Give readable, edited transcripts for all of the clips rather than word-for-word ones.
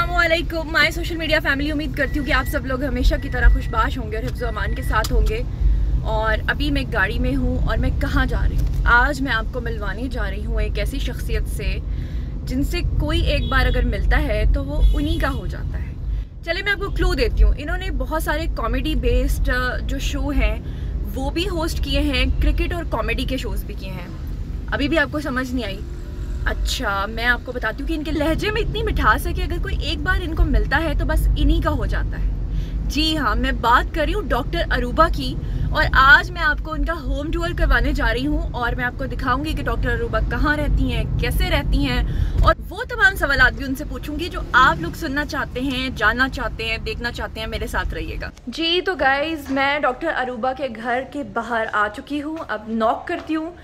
अस्सलामुअलैकुम my social media family. उम्मीद करती हूँ कि आप सब लोग हमेशा की तरह खुशबाश होंगे और हिफ्ज़ व अमान के साथ होंगे। और अभी मैं गाड़ी में हूँ और मैं कहाँ जा रही हूँ? आज मैं आपको मिलवाने जा रही हूँ एक ऐसी शख्सियत से जिनसे कोई एक बार अगर मिलता है तो वो उन्हीं का हो जाता है। चलिए मैं आपको क्लू देती हूँ। इन्होंने बहुत सारे कॉमेडी बेस्ड जो शो हैं वो भी होस्ट किए हैं, क्रिकेट और कॉमेडी के शोज़ भी किए हैं। अभी भी आपको समझ नहीं आई? अच्छा, मैं आपको बताती हूँ कि इनके लहजे में इतनी मिठास है कि अगर कोई एक बार इनको मिलता है तो बस इन्हीं का हो जाता है। जी हाँ, मैं बात कर रही हूँ डॉक्टर अरूबा की। और आज मैं आपको उनका होम टूर करवाने जा रही हूँ और मैं आपको दिखाऊंगी कि डॉक्टर अरूबा कहाँ रहती हैं, कैसे रहती हैं, और वो तमाम सवाल भी उनसे पूछूंगी जो आप लोग सुनना चाहते हैं, जानना चाहते हैं, देखना चाहते हैं। मेरे साथ रहिएगा जी। तो गाइज, मैं डॉक्टर अरूबा के घर के बाहर आ चुकी हूँ। अब नॉक करती हूँ।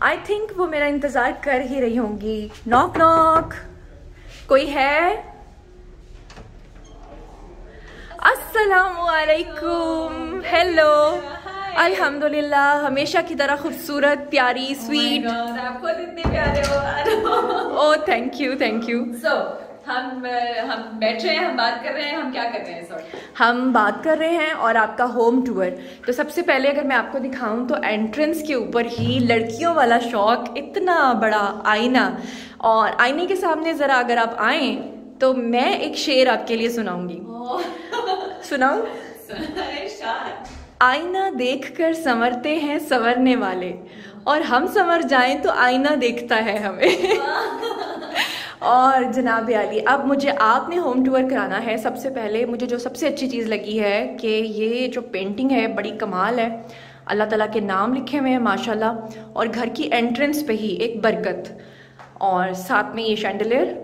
आई थिंक वो मेरा इंतज़ार कर ही रही होंगी। नॉक नॉक, कोई है? अस्सलामुअलैकुम। हेलो। अल्हम्दुलिल्लाह, हमेशा की तरह खूबसूरत, प्यारी, स्वीट। आप खुद इतने प्यारे हो। Oh thank you, thank you. So हम बैठ रहे हैं, हम बात कर रहे हैं, हम क्या कर रहे हैं सर? हम बात कर रहे हैं और आपका होम टूर। तो सबसे पहले अगर मैं आपको दिखाऊं तो एंट्रेंस के ऊपर ही लड़कियों वाला शौक, इतना बड़ा आईना, और आईने के सामने ज़रा अगर आप आएँ तो मैं एक शेर आपके लिए सुनाऊंगी। सुनाऊं? आईना देखकर संवरते हैं संवरने वाले, और हम संवर जाएं तो आईना देखता है हमें। और जनाब आली, अब मुझे आपने होम टूर कराना है। सबसे पहले मुझे जो सबसे अच्छी चीज़ लगी है कि ये जो पेंटिंग है बड़ी कमाल है। अल्लाह ताला के नाम लिखे हुए हैं माशाल्लाह, और घर की एंट्रेंस पे ही एक बरकत, और साथ में ये शैंडलियर।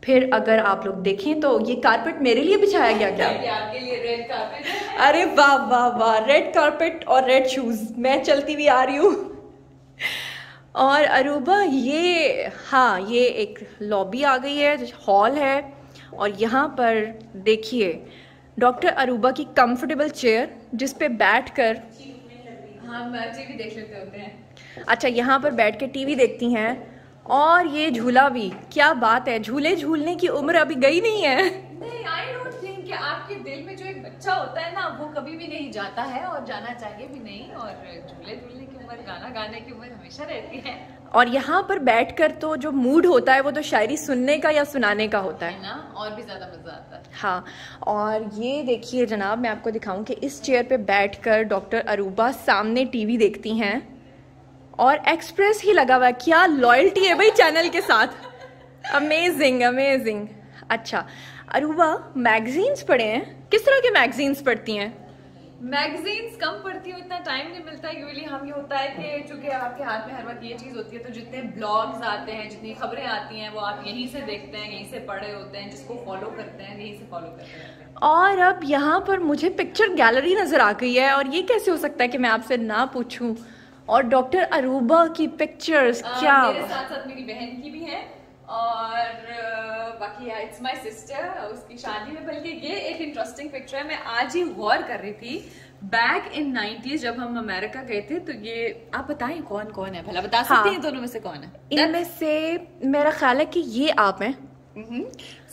फिर अगर आप लोग देखें तो ये कारपेट मेरे लिए बिछाया गया क्या? आपके लिए रेड कारपेट है। अरे वाह वाह वाह, रेड कारपेट और रेड शूज़। मैं चलती हुई आ रही हूँ। और अरूबा, ये हाँ, ये एक लॉबी आ गई है, हॉल है, और यहाँ पर देखिए डॉक्टर अरूबा की कंफर्टेबल चेयर जिस पे बैठकर हम टीवी देख लेते होते हैं। अच्छा, यहाँ पर बैठ के टीवी देखती हैं। और ये झूला भी, क्या बात है, झूले झूलने की उम्र अभी गई नहीं है। नहीं, आई डोंट थिंक कि आपके दिल में जो एक बच्चा होता है ना, वो कभी भी नहीं जाता है और जाना चाहिए भी नहीं। और झूले झूलने की उम्र, गाना गाने की उम्र हमेशा रहती है। और यहाँ पर बैठकर तो जो मूड होता है वो तो शायरी सुनने का या सुनाने का होता है ना, और भी ज्यादा मजा आता है। हाँ, और ये देखिए जनाब, मैं आपको दिखाऊं कि इस चेयर पे बैठकर डॉक्टर अरूबा सामने टीवी देखती हैं और एक्सप्रेस ही लगा हुआ है। क्या लॉयल्टी है भाई चैनल के साथ। Amazing amazing. अच्छा अरूबा, मैगजीन्स पढ़े हैं? किस तरह के मैगजीन्स पढ़ती हैं? मैगजीन्स कम पढ़ती हूँ, इतना टाइम नहीं मिलता है। यूजुअली हम ये होता है कि चूंकि आपके हाथ में हर वक्त ये चीज होती है, तो जितने ब्लॉग्स आते हैं, जितनी खबरें आती हैं, वो आप यहीं से देखते हैं, यहीं से पढ़े होते हैं, जिसको फॉलो करते हैं यहीं से फॉलो करते रहते हैं। और अब यहाँ पर मुझे पिक्चर गैलरी नजर आ गई है, और ये कैसे हो सकता है कि मैं आपसे ना पूछूं। और डॉक्टर अरूबा की पिक्चर्स क्या? मेरे साथ साथ मेरी बहन की भी है, और बाकी इट्स माय सिस्टर, उसकी शादी में। बल्कि ये एक इंटरेस्टिंग पिक्चर है, मैं आज ही गौर कर रही थी। बैक इन 90s जब हम अमेरिका गए थे, तो ये आप बताएं कौन कौन है भला? बता सकती हैं दोनों में से कौन है? इनमें से मेरा ख्याल है कि ये आप हैं।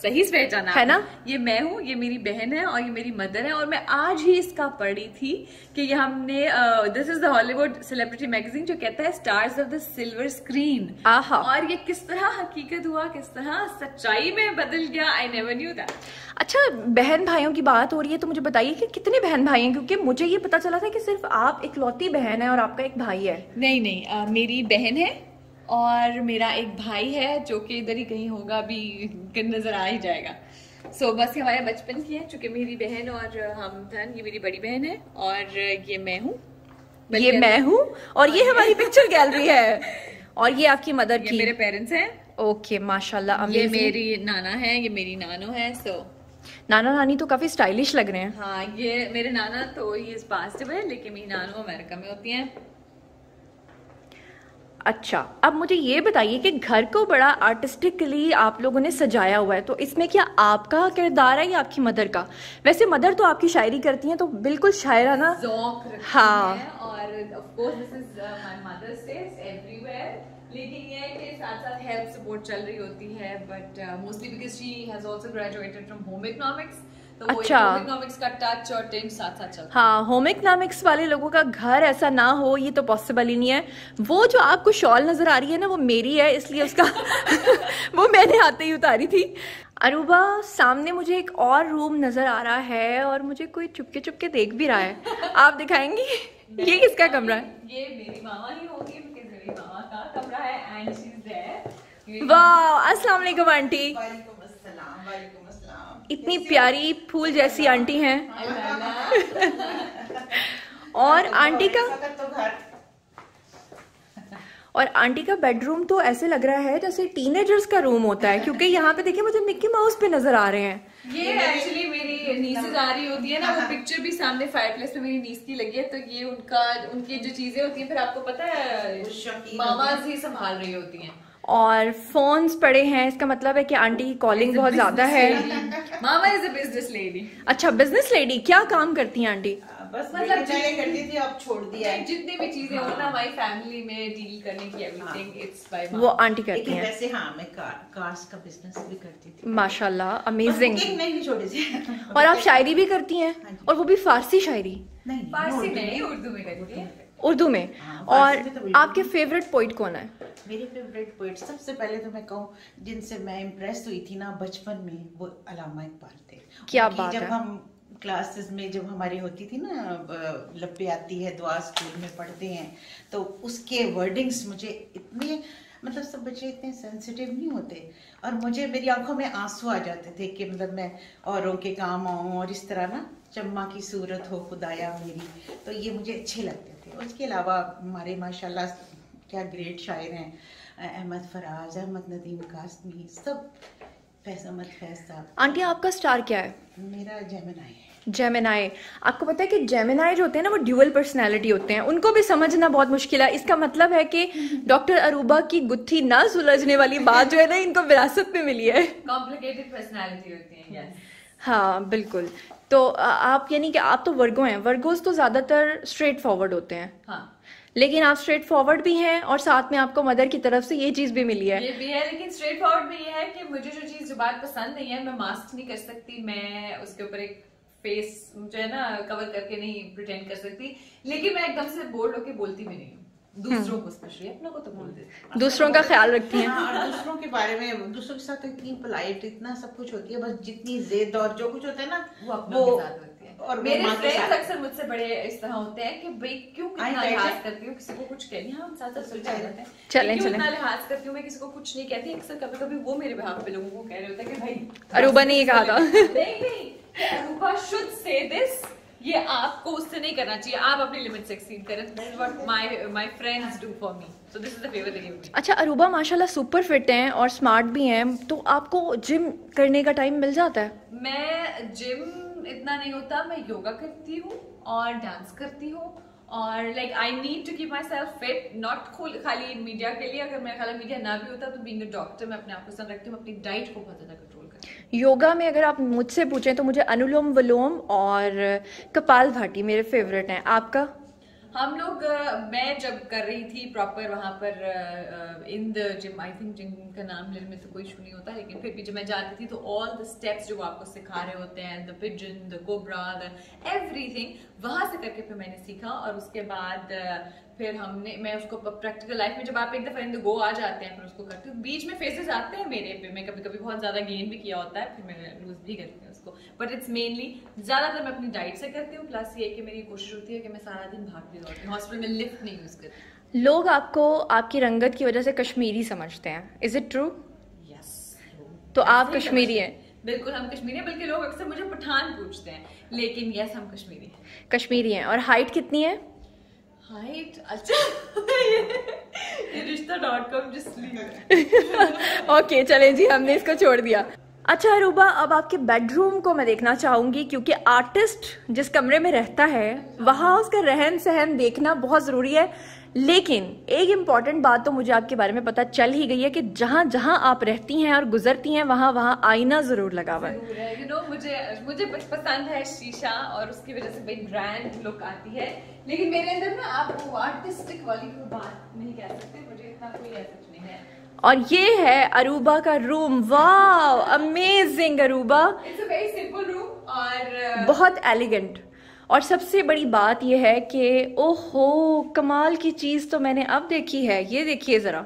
सही से जाना है ना? ये मैं हूँ, ये मेरी बहन है, और ये मेरी मदर है। और मैं आज ही इसका पढ़ रही थी कि ये हमने this is the Hollywood celebrity magazine, जो कहता है stars of the silver screen. और ये किस तरह हकीकत हुआ, किस तरह सच्चाई में बदल गया। I never knew that. अच्छा, बहन भाइयों की बात हो रही है तो मुझे बताइए कि कितने बहन भाई हैं, क्योंकि मुझे ये पता चला था कि सिर्फ आप इकलौती बहन है और आपका एक भाई है। नहीं नहीं, मेरी बहन है और मेरा एक भाई है जो कि इधर ही कहीं होगा, अभी नजर आ ही जाएगा। सो बस ये हमारे बचपन की है, चूंकि मेरी बहन और हम धन, ये मेरी बड़ी बहन है, और ये मैं हूँ। ये मैं हूँ, और ये हमारी पिक्चर गैलरी है, और ये आपकी मदर की। मेरे पेरेंट्स हैं। ओके, माशाल्लाह। ये मेरी नाना है, ये मेरी नानो है। सो नाना नानी तो काफी स्टाइलिश लग रहे हैं। हाँ, ये मेरे नाना तो ये पास्ट है, लेकिन मेरी नानो अमेरिका में होती हैं। अच्छा, अब मुझे ये बताइए कि घर को बड़ा आर्टिस्टिकली आप लोगों ने सजाया हुआ है, तो इसमें क्या आपका किरदार है या आपकी मदर का? वैसे मदर तो आपकी शायरी करती हैं, तो बिल्कुल शायराना। ज़ौक़ रखती हाँ, है, और of course this is my mother's taste everywhere. लेकिन ये है कि साथ साथ हेल्थ सपोर्ट चल रही होती है, but mostly because she has also graduated from home economics, तो वो होम इकोनॉमिक्स का टच और टिंट साथ साथ चलता है। हाँ, होम इकोनॉमिक्स वाले लोगों का घर ऐसा ना हो ये तो पॉसिबल ही नहीं है। वो जो आपको शॉल नजर आ रही है ना, वो मेरी है, इसलिए उसका वो मैंने आते ही उतारी थी। अरूबा, सामने मुझे एक और रूम नजर आ रहा है और मुझे कोई चुपके चुपके देख भी रहा है। आप दिखाएंगी ये किसका कमरा है? ये मेरी मामा ही होगी, बिकॉज़ मेरी मामा का कमरा है एंड शी इज देयर। वाह, अस्सलाम वालेकुम आंटी। वालेकुम अस्सलाम, वालेकुम अस्सलाम। इतनी प्यारी फूल जैसी आंटी हैं। और आंटी का और आंटी का बेडरूम तो ऐसे लग रहा है जैसे टीनेजर्स का रूम होता है, क्योंकि यहाँ पे देखिए मुझे मिक्की माउस पे नजर आ रहे हैं। ये एक्चुअली मेरी नीसेज आ रही होती है ना, वो पिक्चर भी सामने फायरप्लेस पे मेरी नीस की लगी है, तो ये उनकी जो चीजें होती हैं फिर आपको पता है मामाज ही संभाल रही होती हैं। और फोन्स पड़े हैं, इसका मतलब है कि आंटी की कॉलिंग बहुत ज्यादा है। मामा इज अ बिजनेस लेडी। अच्छा, बिजनेस लेडी। क्या काम करती हैं आंटी? बस मतलब पहले करती थी, अब छोड़ दिया है। जितनी भी चीजें हो ना हमारी फैमिली में डील करने की एवरीथिंग इट्स बाय वो आंटी करती हैं। वैसे हाँ, मैं कार्स का बिजनेस भी करती थी। माशाल्लाह, अमेजिंग। नहीं छोड़ी थी। और आप शायरी भी करती हैं? और वो भी फारसी शायरी? नहीं, फारसी नहीं, उर्दू में करती है। उर्दू में? और आपके फेवरेट पोइट कौन है? मेरे फेवरेट पोइट सबसे पहले तो मैं कहूँ जिनसे मैं इम्प्रेस हुई थी ना बचपन में, वो अल्लामा इकबाल थे। क्या बात जब है। हम क्लासेस में जब हमारी होती थी ना, लब्बे आती है दुआ स्कूल में पढ़ते हैं, तो उसके वर्डिंग्स मुझे इतने, मतलब सब बच्चे इतने सेंसिटिव नहीं होते, और मुझे मेरी आंखों में आंसू आ जाते थे कि मतलब मैं औरों के काम आऊँ और इस तरह ना चम्मा की सूरत हो खुदाया मेरी, तो ये मुझे अच्छे लगते थे। उसके अलावा हमारे माशाल्लाह क्या ग्रेट शायर हैं, अहमद फराज, अहमद नदीम कासमी, सब, फैज़ अहमद फैज़ साहब। आंटी, आपका स्टार क्या है? मेरा जेमिनाई है। जेमिनाई। आपको पता है कि जेमिनाई जो होते हैं ना, वो ड्यूअल पर्सनैलिटी होते हैं, उनको भी समझना बहुत मुश्किल है। इसका मतलब है कि डॉक्टर अरूबा की गुत्थी ना सुलझने वाली बात जो है ना, इनको विरासत में मिली है। कॉम्प्लिकेटेड पर्सनालिटी होती है। यस, हाँ बिल्कुल। तो आप यानी कि आप तो वर्गो हैं। वर्गोस तो ज्यादातर स्ट्रेट फॉरवर्ड होते हैं। हाँ, लेकिन आप स्ट्रेट फॉरवर्ड भी हैं और साथ में आपको मदर की तरफ से ये चीज भी मिली है। ये भी है, लेकिन स्ट्रेट फॉरवर्ड में ये है कि मुझे जो चीज जो बात पसंद नहीं है, मैं मास्क नहीं कर सकती, मैं उसके ऊपर एक फेस जो है ना कवर करके नहीं प्रिटेंड कर सकती, लेकिन मैं एकदम से बोल्ड होके बोलती भी नहीं हूँ। दूसरों को स्पेशली, अपनों को तो बोल देती, दूसरों का ख्याल रखती हैं। हाँ, और दूसरों के बारे में, दूसरों के साथ इतनी पोलाइट, इतना सब कुछ होती है, बस जितनी जिद और जो कुछ होता है ना वो अपनों के साथ होती है। और मेरे माँ के फ्रेंड्स साथ। अक्सर मुझसे बड़े इस तरह होते हैं कि भाई क्यों कितना लिहाज करती हूँ, किसी को कुछ कहनी, हाँ हम साथ साथ सुलझा जाते हैं, चलें क्यों चलें। इतना लिहाज करती हूँ, मैं किसी को कुछ नहीं कहती। अक्सर कभी कभी वो मेरे बिहाफ पे लोगों को कह रहे होते हैं कि भाई अरूबा ने ये कहा था। नहीं, अरूबा शुड से दिस, ये आपको उससे नहीं करना चाहिए, आप अपनी लिमिट से एक्सीड करें। This is what my friends do for me, so this is the favour they give me. अच्छा, अरूबा माशाल्लाह सुपर फिट हैं और स्मार्ट भी हैं, तो आपको जिम करने का टाइम मिल जाता है? मैं जिम इतना नहीं होता, मैं योगा करती हूँ और डांस करती हूँ, और like I need to keep myself fit, not खाली मीडिया के लिए। अगर मेरा ख्याल मीडिया ना भी होता तो बीइंग अ डॉक्टर मैं अपने आप को पसंद रखती हूँ, अपनी डाइट को बहुत ज्यादा कंट्रोल करती हूँ। योगा में अगर आप मुझसे पूछें तो मुझे अनुलोम विलोम और कपाल भाती मेरे फेवरेट हैं। आपका? हम लोग मैं जब कर रही थी प्रॉपर वहां पर in the gym, I think gym का नाम लेने में तो कोई इशू नहीं होता, लेकिन फिर भी जब मैं जाती थी तो ऑल द स्टेप्स जो वो आपको सिखा रहे होते हैं, the pigeon, the cobra, the everything, वहां से करके फिर मैंने सीखा। और उसके बाद फिर मैं उसको प्रैक्टिकल लाइफ में जब आप एक दफा इन द गो आ जाते हैं फिर उसको करती हूँ। बीच में फेसेस आते हैं मेरे पे, मैं कभी कभी बहुत ज्यादा गेन भी किया होता है, फिर मैं लूज भी करती हूँ उसको, बट इट्स मेनली ज्यादातर मैं अपनी डाइट से करती हूँ। प्लस ये कि मेरी कोशिश होती है कि मैं सारा दिन भागती रहती हूँ, हॉस्पिटल में लिफ्ट नहीं यूज करती। लोग आपको आपकी रंगत की वजह से कश्मीरी समझते हैं, इज इट ट्रू? यस, तो आप कश्मीरी हैं? बिल्कुल हम कश्मीरी हैं, बल्कि लोग अक्सर मुझे पठान पूछते हैं, लेकिन यस हम कश्मीरी हैं। कश्मीरी हैं। और हाइट कितनी है? हाइट, अच्छा ये रिश्ता.com जिसलिए ओके चलें जी, हमने इसको छोड़ दिया। अच्छा अरूबा, अब आपके बेडरूम को मैं देखना चाहूंगी, क्योंकि आर्टिस्ट जिस कमरे में रहता है वहां उसका रहन सहन देखना बहुत जरूरी है। लेकिन एक इम्पॉर्टेंट बात तो मुझे आपके बारे में पता चल ही गई है कि जहां जहां आप रहती हैं और गुजरती हैं वहां वहां आईना जरूर लगा हुआ है। यू नो मुझे पसंद है शीशा, और उसकी वजह से बड़ी ग्रैंड लुक आती है, लेकिन मेरे अंदर ना आप वो आर्टिस्टिक वाली कोई बात नहीं कह सकते, मुझे इतना कोई ऐसा रूटीन है। और ये है अरूबा का room. Wow, amazing Aruba. It's a very simple room और बहुत एलिगेंट। और सबसे बड़ी बात यह है कि ओहो, कमाल की चीज तो मैंने अब देखी है। ये देखिए जरा,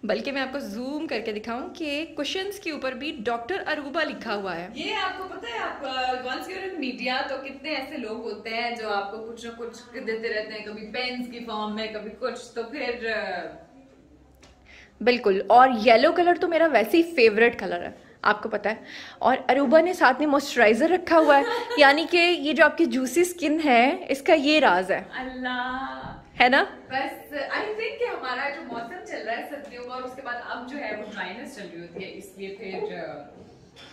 बल्कि मैं आपको जूम करके दिखाऊं कि कुशन्स के ऊपर भी डॉक्टर अरूबा लिखा हुआ है। ये आपको पता है, आप once you are in media तो कितने ऐसे लोग होते हैं जो आपको कुछ ना कुछ देते रहते हैं, कभी पेन्स की फॉर्म में, कभी कुछ। तो फिर बिल्कुल। और येलो कलर तो मेरा वैसे ही फेवरेट कलर है, आपको पता है। और अरूबा ने साथ में मॉइस्चराइजर रखा हुआ है, यानी कि ये जो आपकी जूसी स्किन है इसका ये राज है। अल्लाह, है ना। बस आई थिंक कि हमारा जो मौसम चल रहा है सर्दियों का, और उसके बाद अब जो है वो ड्राइनेस चल रही होती है, इसलिए फिर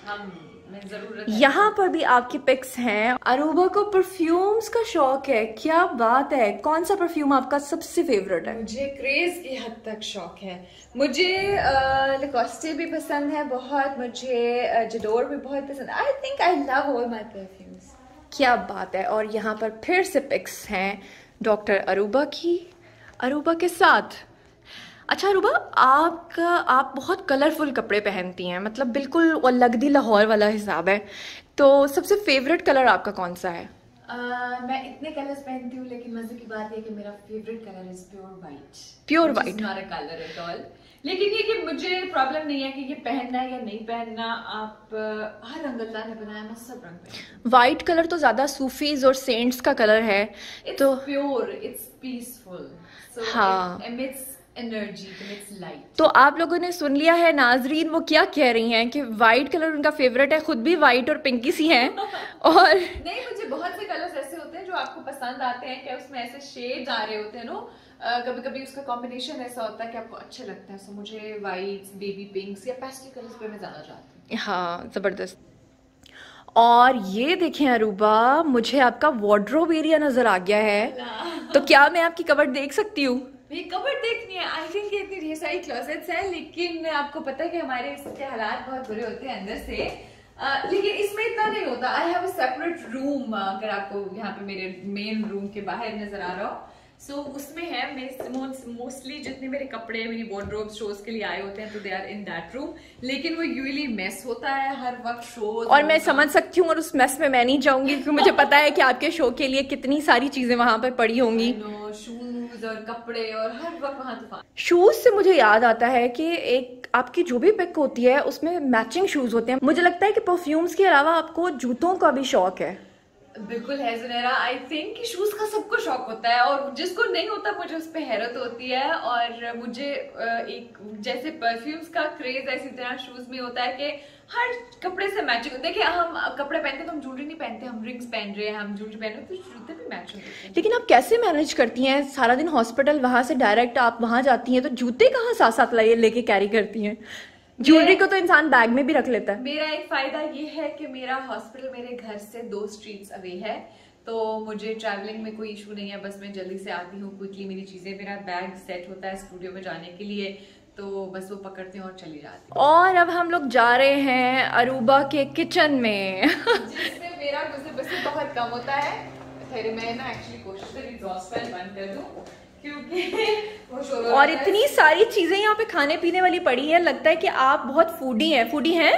हमें जरूरत है। यहाँ पर भी आपकी पिक्स हैं। अरूबा को परफ्यूम्स का शौक है, क्या बात है। कौन सा परफ्यूम आपका सबसे फेवरेट है? मुझे क्रेज की हद तक शौक है। मुझे लकोस्टे भी पसंद है बहुत, मुझे जडोर भी बहुत पसंद है। I think I love all my perfumes. क्या बात है। और यहाँ पर फिर से पिक्स हैं डॉक्टर अरूबा की, अरूबा के साथ। अच्छा अरूबा, आप बहुत कलरफुल कपड़े पहनती हैं, मतलब बिल्कुल लगदी लाहौर वाला हिसाब है। तो सबसे फेवरेट कलर आपका कौन सा है? मैं इतने कलर्स पहनती हूँ, लेकिन मजे की बात है कि मेरा favourite colour is pure white. Pure white, not a colour at all. लेकिन ये कि मुझे प्रॉब्लम नहीं है कि ये पहनना है या नहीं पहनना। आप हर रंग अल्लाह ने बनाया, मैं सब रंग पहनती। व्हाइट कलर तो ज्यादा सूफीज और सेंट्स का कलर है। तो प्योर, इट्स पीसफुल, सो हाँ, एमिट्स एनर्जी, इट्स लाइट। तो आप लोगों ने सुन लिया है नाजरीन, वो क्या कह रही हैं कि व्हाइट कलर उनका फेवरेट है। खुद भी व्हाइट और पिंकी सी हैं। और नहीं, मुझे बहुत से कलर्स ऐसे होते हैं जो आपको पसंद आते हैं, कि उसमें ऐसे शेड्स आ रहे होते हैं नो, कभी कभी उसका कॉम्बिनेशन ऐसा होता है कि आपको अच्छा लगता है। सो मुझे व्हाइट्स, बेबी पिंक्स या पेस्टल कलर्स पे मैं ज्यादा जाती हूँ। हाँ, जबरदस्त। और ये देखें अरूबा, मुझे आपका वार्डरोब एरिया नजर आ गया है। तो क्या मैं आपकी कबर्ड देख सकती हूँ? ये कबर्ड देखनी है। आई थिंक इतनी ढेर सारी क्लोसेट्स हैं, लेकिन आपको पता है कि हमारे इसके हालात बहुत बुरे होते हैं अंदर से। लेकिन इसमें इतना नहीं होता। I have a separate room, अगर आपको यहाँ पे मेरे मेन रूम के बाहर नजर आ रहा हो। सो उसमें है मेरे मोस्टली जितने मेरे कपड़े मेरी वार्डरोब शोज के लिए आए होते हैं, तो they are in that room. लेकिन वो यूजुअली मेस होता है हर वक्त शोज, और मैं समझ सकती हूँ, और उस मेस में मैं नहीं जाऊंगी क्योंकि मुझे पता है कि आपके शो के लिए कितनी सारी चीजें वहां पर पड़ी होंगी, शूज और कपड़े, और हर वक्त वहां तूफान। शूज से मुझे याद आता है कि एक आपकी जो भी पिक होती है उसमें मैचिंग शूज होते हैं। मुझे लगता है कि परफ्यूम्स के अलावा आपको जूतों का भी शौक है। बिल्कुल है जुनैरा। आई थिंक कि शूज का सबको शौक होता है, और जिसको नहीं होता मुझे उस पर हैरत होती है। और मुझे एक जैसे परफ्यूम्स का क्रेज है, इसी तरह शूज में होता है कि हर कपड़े से मैचिंग। देखिए, हम कपड़े पहनते तो हम ज्वेलरी नहीं पहनते, हम रिंग्स पहन रहे हैं, हम ज्वेलरी पहन रहे हैं, तो जूते भी मैच होते हैं। लेकिन आप कैसे मैनेज करती हैं? सारा दिन हॉस्पिटल, वहां से डायरेक्ट आप वहां जाती हैं, तो जूते कहाँ साथ साथ लेके कैरी करती हैं? ज्वेलरी को तो इंसान बैग में भी रख लेता है। मेरा एक फायदा ये है कि मेरा हॉस्पिटल मेरे घर से 2 स्ट्रीट्स अवे है, तो मुझे ट्रैवलिंग में कोई इशू नहीं है। बस मैं जल्दी से आती हूँ, क्विकली मेरी चीजें, मेरा बैग सेट होता है स्टूडियो में जाने के लिए, तो बस वो पकड़ती हूँ और चली जाती हूँ। और अब हम लोग जा रहे हैं अरूबा के किचन में जिसमें मेरा गुज़र बसर बहुत कम होता है। फिर मैं ना एक्चुअली कोशिश करी एग्जॉस्ट फैन बंद कर दूँ, क्योंकि वो शोर हो रहा और है। इतनी सारी चीजें यहाँ पे खाने पीने वाली पड़ी है। लगता है कि आप बहुत फूडी हैं। फूडी हैं?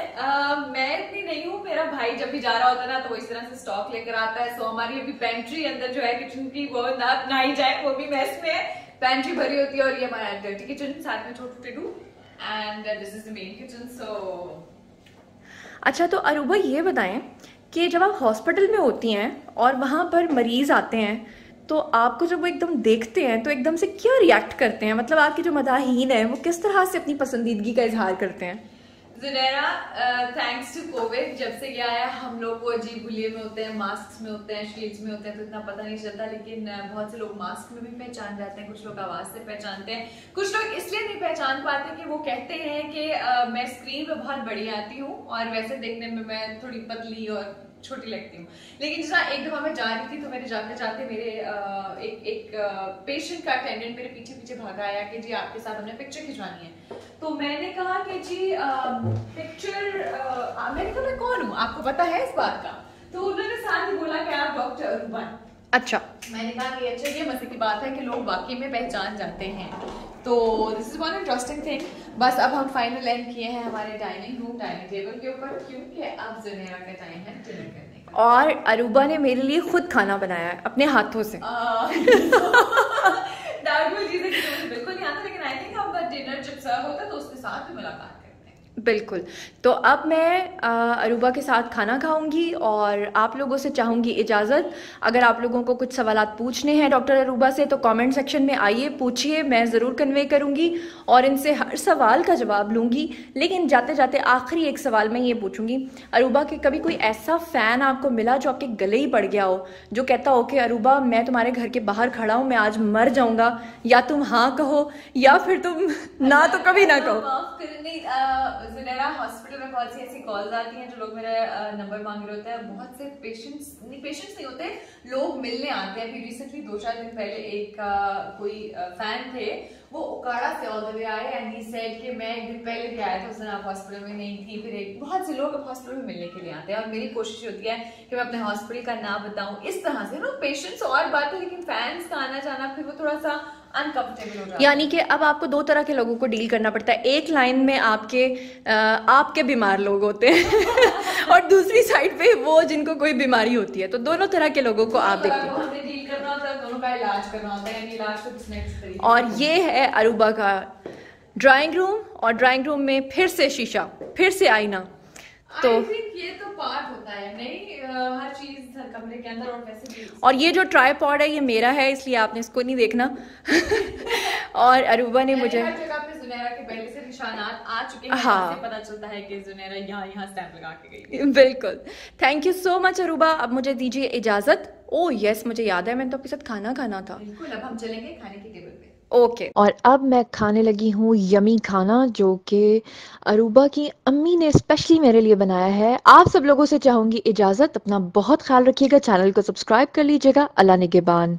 मैं इतनी नहीं हूँ। मेरा भाई जब भी जा रहा होता है ना, तो वो इस तरह से स्टॉक लेकर आता है। सो हमारी अभी पेंट्री अंदर जो है किचन की, वो ना ही जाए, वो भी मेस में पेंट्री भरी होती है। और ये हमारा डर्टी किचन, साथ में छोटे छोटे room, and this is the main kitchen. So अच्छा, तो अरूबा ये बताएं कि जब आप हॉस्पिटल में होती हैं और वहां पर मरीज आते हैं, तो आपको जब वो एकदम देखते हैं तो एकदम से क्या रिएक्ट करते हैं? मतलब आपके जो मदाहीन है वो किस तरह से अपनी पसंदीदगी का इजहार करते हैं? जुनैरा, थैंक्स टू कोविड, जब से ये आया हम लोग वो अजीब गुलिये में होते हैं, मास्क में होते हैं, शील्ड्स में होते हैं, तो इतना पता नहीं चलता। लेकिन बहुत से लोग मास्क में भी पहचान जाते हैं, कुछ लोग आवाज से पहचानते हैं, कुछ लोग इसलिए नहीं पहचान पाते कि वो कहते हैं कि मैं स्क्रीन पे बहुत बड़ी आती हूँ और वैसे देखने में मैं थोड़ी पतली और छोटी लगती हूँ। लेकिन जिस एक दफा मैं जा रही थी, तो मेरे जाते जाते मेरे एक पेशेंट का अटेंडेंट मेरे पीछे पीछे भागा आया कि जी आपके साथ हमने पिक्चर खिंचवानी है। तो मैंने कहा कि जी पिक्चर, मैंने कहा मैं कौन हूँ, आपको पता है इस बात का? तो उन्होंने साथ ही बोला कि आप डॉक्टर अरूबा। अच्छा, मैंने कहा कि अच्छा, ये मजे की बात है कि लोग वाकई में पहचान जाते हैं। तो this is one interesting thing. बस अब हम फाइनल एंड किए हैं हमारे डाइनिंग टेबल के ऊपर, क्योंकि अब ज़ुनैरा का टाइम है डिनर करने का। और अरूबा ने मेरे लिए खुद खाना बनाया है अपने हाथों से। डाउटफुल चीज़ें कि मुझे बिल्कुल नहीं आता, लेकिन आई थिंक अब डिनर जब सर्व होता है तो उसके साथ भी मुलाकात करते हैं। बिल्कुल। तो अब मैं अरूबा के साथ खाना खाऊंगी और आप लोगों से चाहूँगी इजाज़त। अगर आप लोगों को कुछ सवालात पूछने हैं डॉक्टर अरूबा से तो कमेंट सेक्शन में आइए, पूछिए, मैं ज़रूर कन्वे करूँगी और इनसे हर सवाल का जवाब लूँगी। लेकिन जाते जाते आखिरी एक सवाल मैं ये पूछूँगी, अरूबा के कभी कोई ऐसा फ़ैन आपको मिला जो आपके गले ही पड़ गया हो, जो कहता हो कि अरूबा मैं तुम्हारे घर के बाहर खड़ा हूँ, मैं आज मर जाऊँगा, या तुम हाँ कहो या फिर तुम ना तो कभी ना कहो। ज़ुनैरा हॉस्पिटल में बहुत सी ऐसी कॉल्स आती हैं जो लोग मेरा नंबर मांग रहे होते हैं। बहुत से पेशेंट्स नहीं होते, लोग मिलने आते हैं। अभी रिसेंटली 2-4 दिन पहले एक कोई फैन थे, वो उकाड़ा से ऑल द वे आए एंड ही सेड कि मैं एक दिन पहले भी आया था, उस दिन आप हॉस्पिटल में नहीं थी। फिर एक बहुत से लोग हॉस्पिटल में मिलने के लिए आते हैं और मेरी कोशिश होती है कि मैं अपने हॉस्पिटल का नाम बताऊं। इस तरह से नो पेशेंट्स और बात है, लेकिन फैंस का आना जाना फिर वो थोड़ा सा अनकंफर्टेबल हो जाता है। यानी कि अब आपको दो तरह के लोगों को डील करना पड़ता है, एक लाइन में आपके बीमार लोग होते हैं और दूसरी साइड पे वो जिनको कोई बीमारी होती है, तो दोनों तरह के लोगों को आप देखते हैं। हमें डील करना होता है, दोनों का इलाज करना होता है, यानी इलाज तो किसी न किसी तरीके। और ये है अरूबा का ड्राइंग रूम, और ड्राइंग रूम में फिर से शीशा, फिर से आईना। तो ये तो पार्ट होता है, नहीं हर चीज हर कमरे के अंदर। और वैसे भी और ये जो ट्राइपॉड है ये मेरा है, इसलिए आपने इसको नहीं देखना। और अरूबा ने मुझे हर जगह पे ज़ुनैरा के पहले से निशानात आ चुके हैं। हाँ, इससे पता चलता है कि ज़ुनैरा यहाँ स्टैम्प लगा के गई है। बिल्कुल। Thank you so much Aruba, अब मुझे दीजिए इजाजत। ओह यस, मुझे याद है मैंने तो आपके साथ खाना खाना था। बिल्कुल, अब हम चलेंगे खाने की टेबल पे। ओके। और अब मैं खाने लगी हूँ यमी खाना, जो कि अरूबा की अम्मी ने स्पेशली मेरे लिए बनाया है। आप सब लोगों से चाहूँगी इजाज़त, अपना बहुत ख्याल रखिएगा, चैनल को सब्सक्राइब कर लीजिएगा। अल्लाह निगहबान।